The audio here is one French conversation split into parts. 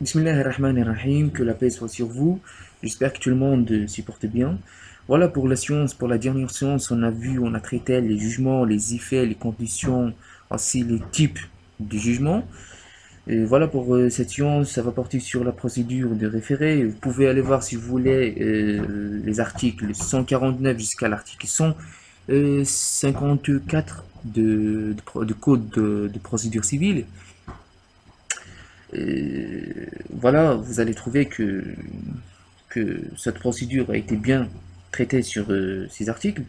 Bismillahirrahmanirrahim, que la paix soit sur vous. J'espère que tout le monde s'y porte bien. Voilà pour la science, pour la dernière séance, on a traité les jugements, les effets, les conditions, ainsi les types de jugements. Et voilà pour cette science, ça va porter sur la procédure de référé. Vous pouvez aller voir si vous voulez les articles 149 jusqu'à l'article 154 de code de procédure civile. Voilà, vous allez trouver que cette procédure a été bien traitée sur ces articles.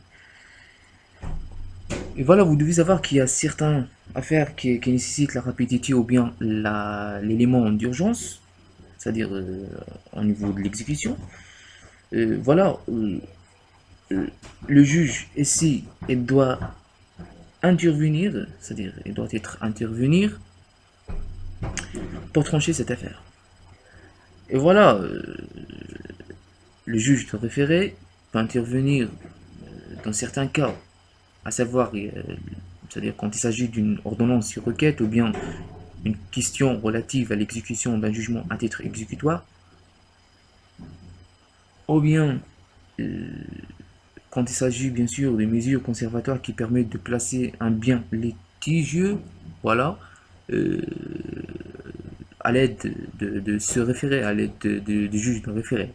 Et voilà, vous devez savoir qu'il y a certaines affaires qui nécessitent la rapidité ou bien l'élément d'urgence, c'est-à-dire au niveau de l'exécution. Voilà, le juge ici, il doit intervenir, c'est-à-dire il doit être intervenir pour trancher cette affaire. Et voilà, le juge de référé peut intervenir dans certains cas, à savoir, c'est-à-dire quand il s'agit d'une ordonnance sur requête ou bien une question relative à l'exécution d'un jugement à titre exécutoire, ou bien quand il s'agit bien sûr de mesures conservatoires qui permettent de placer un bien litigieux, voilà, euh, à l'aide de ce référé, à l'aide du juge de référé.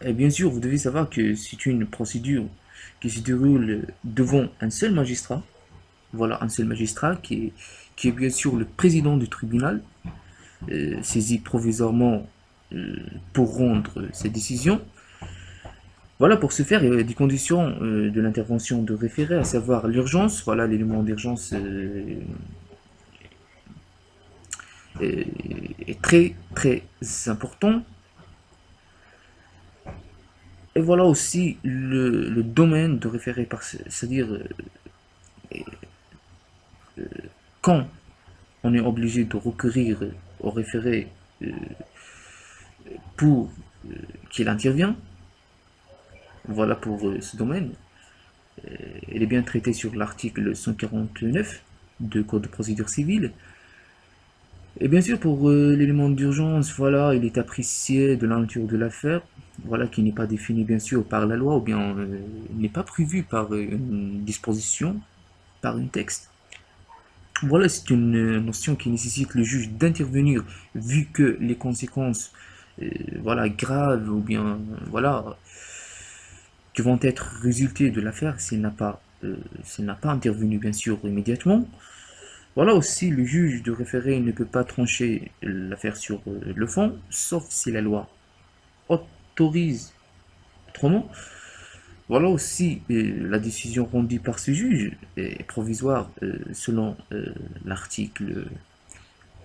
Et bien sûr, vous devez savoir que c'est une procédure qui se déroule devant un seul magistrat, voilà, un seul magistrat qui est bien sûr le président du tribunal, saisi provisoirement pour rendre ses décisions. Voilà, pour ce faire, il y a des conditions de l'intervention de référé, à savoir l'urgence, voilà, l'élément d'urgence est très très important. Et voilà aussi le domaine de référé, c'est-à-dire quand on est obligé de recourir au référé pour qu'il intervienne. Voilà pour ce domaine. Elle est bien traitée sur l'article 149 de Code de procédure civile. Et bien sûr, pour l'élément d'urgence, voilà, il est apprécié de la nature de l'affaire, voilà, qui n'est pas défini bien sûr par la loi, ou bien n'est pas prévu par une disposition, par un texte. Voilà, c'est une notion qui nécessite le juge d'intervenir, vu que les conséquences, voilà, graves, ou bien, voilà, qui vont être résultés de l'affaire s'il n'a pas intervenu bien sûr immédiatement. Voilà aussi, le juge de référé ne peut pas trancher l'affaire sur le fond, sauf si la loi autorise autrement. Voilà aussi, la décision rendue par ce juge est provisoire selon l'article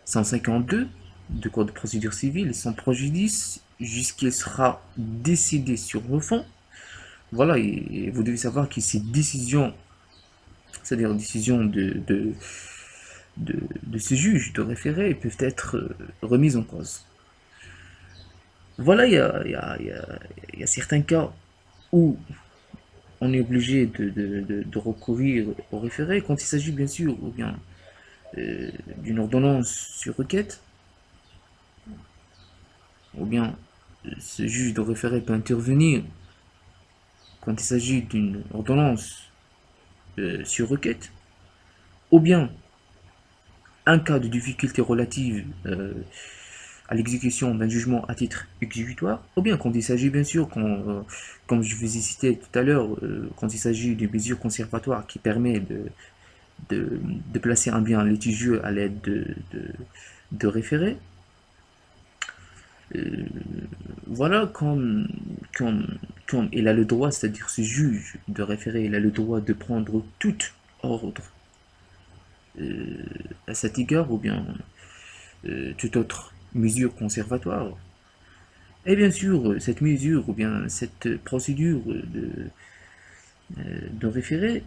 152 du Code de procédure civile, sans préjudice jusqu'il sera décidé sur le fond. Voilà, et vous devez savoir que ces décisions, c'est-à-dire décisions de ces juges de référé, peuvent être remises en cause. Voilà, il y a certains cas où on est obligé de recourir au référé, quand il s'agit bien sûr ou bien d'une ordonnance sur requête, ou bien ce juge de référé peut intervenir quand il s'agit d'une ordonnance sur requête, ou bien un cas de difficulté relative à l'exécution d'un jugement à titre exécutoire, ou bien quand il s'agit bien sûr, comme je vous ai cité tout à l'heure, quand il s'agit d'une mesure conservatoire qui permet de placer un bien litigieux à l'aide de référés. Euh, voilà, comme il a le droit, c'est-à-dire ce juge de référé, il a le droit de prendre tout ordre à cet égard, ou bien toute autre mesure conservatoire. Et bien sûr, cette mesure ou bien cette procédure de référé,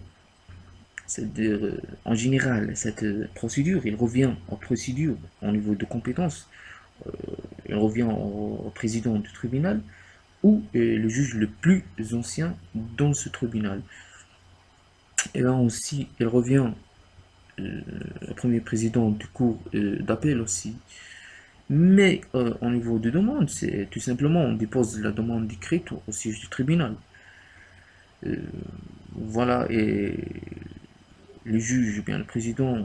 c'est-à-dire en général, cette procédure, il revient aux procédures au niveau de compétences, il revient au président du tribunal ou le juge le plus ancien dans ce tribunal. Et là aussi, il revient le premier président du cour d'appel aussi. Mais au niveau de demande, c'est tout simplement on dépose la demande écrite au siège du tribunal. Euh, voilà, et le juge, ou bien le président,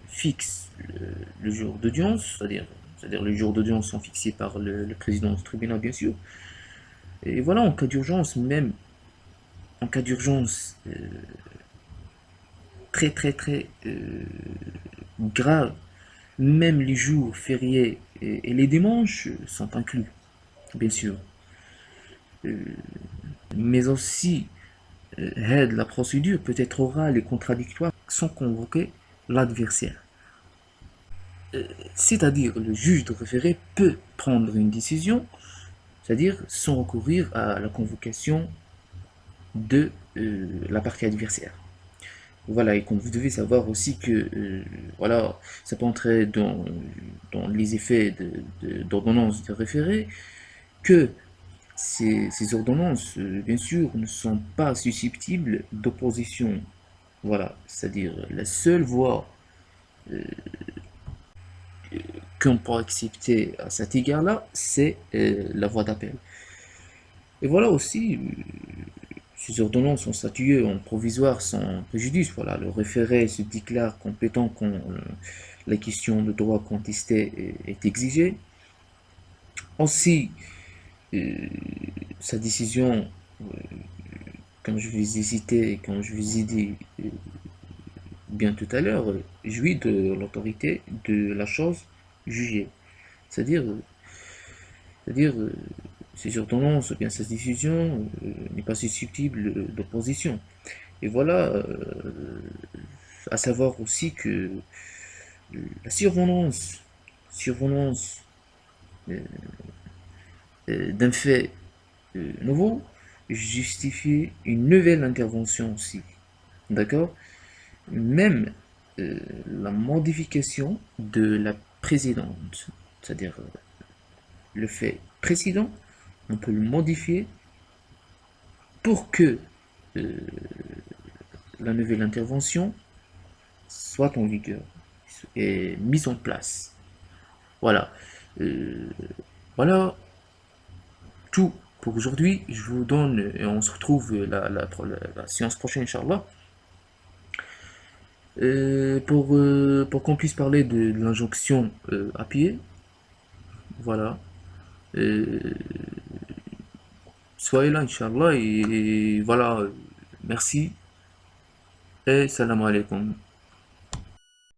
fixe le jour d'audience, c'est-à-dire les jours d'audience sont fixés par le président du tribunal, bien sûr. Et voilà, en cas d'urgence, même en cas d'urgence très très très grave, même les jours fériés et les dimanches sont inclus, bien sûr. Mais aussi, aide la procédure peut être orale et contradictoire sans convoquer l'adversaire. C'est-à-dire, le juge de référé peut prendre une décision, c'est-à-dire sans recourir à la convocation de la partie adversaire. Voilà, et comme vous devez savoir aussi que voilà, ça peut entrer dans les effets d'ordonnances de référé, que ces ordonnances, bien sûr, ne sont pas susceptibles d'opposition. Voilà, c'est-à-dire la seule voie qu'on peut accepter à cet égard-là, c'est la voie d'appel. Et voilà aussi, ces ordonnances sont statuées en provisoire sans préjudice. Voilà, le référé se déclare compétent quand la question de droit contesté est exigée. Ainsi, euh, sa décision, comme je vous ai cité, comme je vous ai dit bien tout à l'heure, jouit de l'autorité de la chose jugée. C'est-à-dire, c'est-à-dire, ces ordonnances, ou bien sa décision n'est pas susceptible d'opposition. Et voilà, à savoir aussi que la survenance d'un fait nouveau justifie une nouvelle intervention aussi. D'accord? Même la modification de la précédente, c'est-à-dire le fait précédent, on peut le modifier pour que la nouvelle intervention soit en vigueur et mise en place. Voilà. Euh, voilà tout pour aujourd'hui. Je vous donne et on se retrouve la séance prochaine, Inch'Allah. Pour qu'on puisse parler de l'injonction à pied. Voilà. Euh, soyez là, Inch'Allah. Et voilà. Merci. Et salam alaikum.